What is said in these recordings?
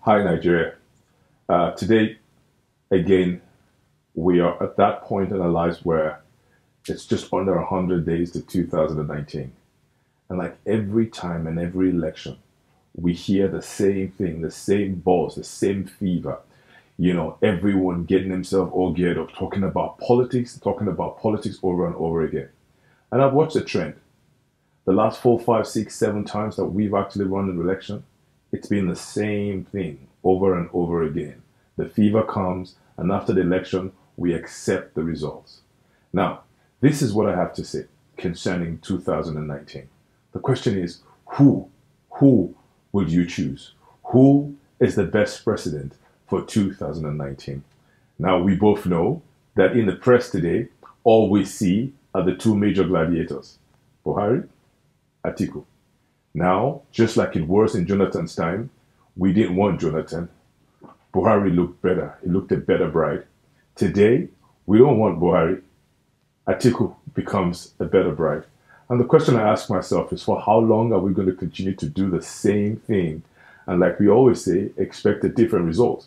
Hi, Nigeria. Today, again, we are at that point in our lives where it's just under 100 days to 2019. And like every time and every election, we hear the same thing, the same buzz, the same fever. Everyone getting themselves all geared up, talking about politics over and over again. And I've watched the trend. The last 4, 5, 6, 7 times that we've actually run an election, it's been the same thing over and over again. The fever comes, and after the election, we accept the results. Now, this is what I have to say concerning 2019. The question is, who would you choose? Who is the best president for 2019? Now, we both know that in the press today, all we see are the two major gladiators, Buhari, Atiku. Now, just like it was in Jonathan's time, we didn't want Jonathan. Buhari looked better. He looked a better bride. Today, we don't want Buhari. Atiku becomes a better bride. And the question I ask myself is, for how long are we going to continue to do the same thing? And like we always say, expect a different result.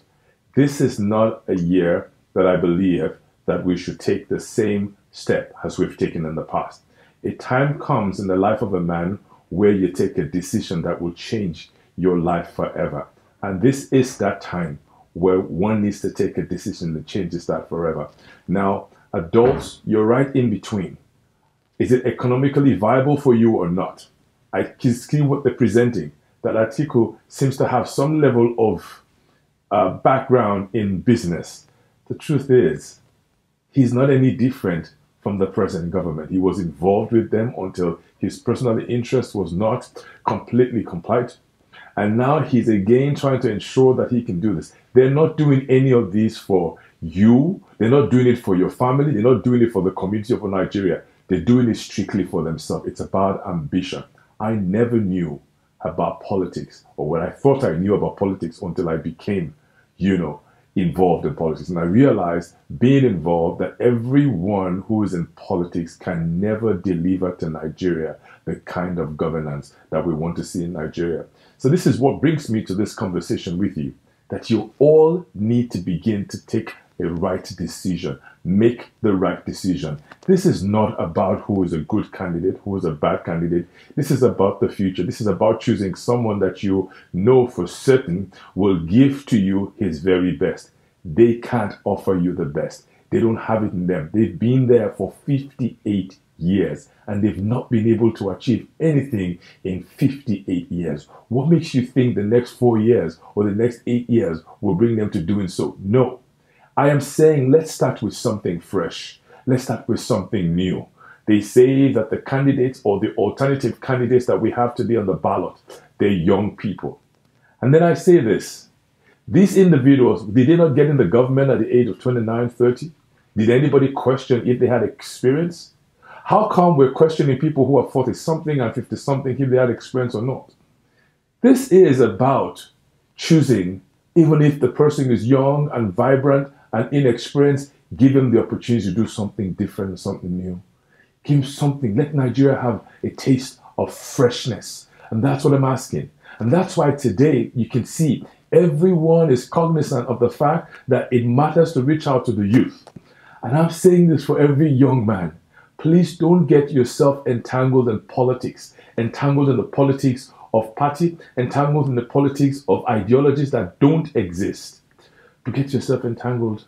This is not a year that I believe that we should take the same step as we've taken in the past. A time comes in the life of a man where you take a decision that will change your life forever. And this is that time where one needs to take a decision that changes that forever. Now, adults, you're right in between. Is it economically viable for you or not? I can see what they're presenting, that Atiku seems to have some level of background in business. The truth is, he's not any different from the present government. He was involved with them until his personal interest was not completely compliant. And now he's again trying to ensure that he can do this. They're not doing any of these for you. They're not doing it for your family. They're not doing it for the community of Nigeria. They're doing it strictly for themselves. It's about ambition. I never knew about politics, or what I thought I knew about politics, until I became, involved in politics. And I realized, being involved, that everyone who is in politics can never deliver to Nigeria the kind of governance that we want to see in Nigeria. So this is what brings me to this conversation with you, that you all need to begin to take a right decision. Make the right decision. This is not about who is a good candidate, who is a bad candidate. This is about the future. This is about choosing someone that you know for certain will give to you his very best. They can't offer you the best. They don't have it in them. They've been there for 58 years and they've not been able to achieve anything in 58 years. What makes you think the next 4 years or the next 8 years will bring them to doing so? No. I am saying, let's start with something fresh. Let's start with something new. They say that the candidates or the alternative candidates that we have today on the ballot, they're young people. And then I say this, these individuals, did they not get in the government at the age of 29, 30? Did anybody question if they had experience? How come we're questioning people who are 40-something and 50-something if they had experience or not? This is about choosing, even if the person is young and vibrant and inexperienced, give him the opportunity to do something different, something new. Give him something. Let Nigeria have a taste of freshness. And that's what I'm asking. And that's why today you can see everyone is cognizant of the fact that it matters to reach out to the youth. And I'm saying this for every young man. Please don't get yourself entangled in politics, entangled in the politics of party, entangled in the politics of ideologies that don't exist. But get yourself entangled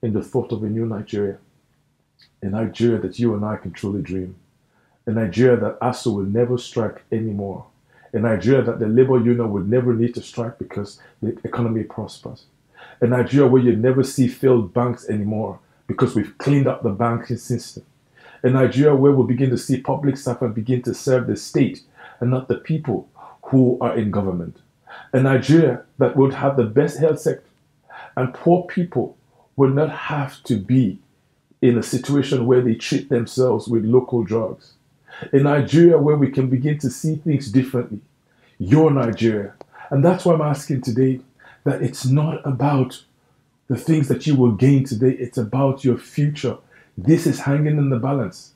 in the thought of a new Nigeria. A Nigeria that you and I can truly dream. A Nigeria that ASU will never strike anymore. A Nigeria that the labor union will never need to strike because the economy prospers. A Nigeria where you never see failed banks anymore because we've cleaned up the banking system. A Nigeria where we'll begin to see public servants begin to serve the state and not the people who are in government. A Nigeria that would have the best health sector, and poor people will not have to be in a situation where they treat themselves with local drugs. A Nigeria where we can begin to see things differently. Your Nigeria. And that's why I'm asking today that it's not about the things that you will gain today. It's about your future. This is hanging in the balance.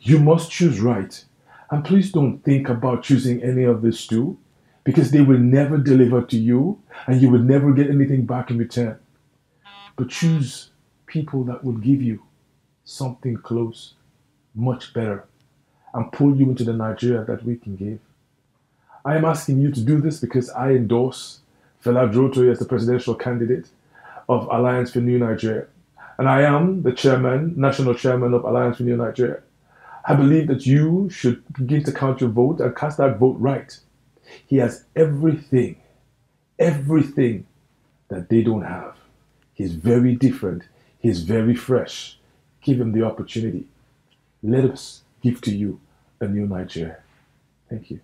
You must choose right. And please don't think about choosing any of these two. because they will never deliver to you and you will never get anything back in return. But choose people that will give you something close, much better, and pull you into the Nigeria that we can give. I am asking you to do this because I endorse Fela Durotoye as the presidential candidate of Alliance for New Nigeria. And I am the chairman, national chairman of Alliance for New Nigeria. I believe that you should begin to count your vote and cast that vote right. He has everything that they don't have. He's very different. He's very fresh. Give him the opportunity. Let us give to you a new Nigeria. Thank you.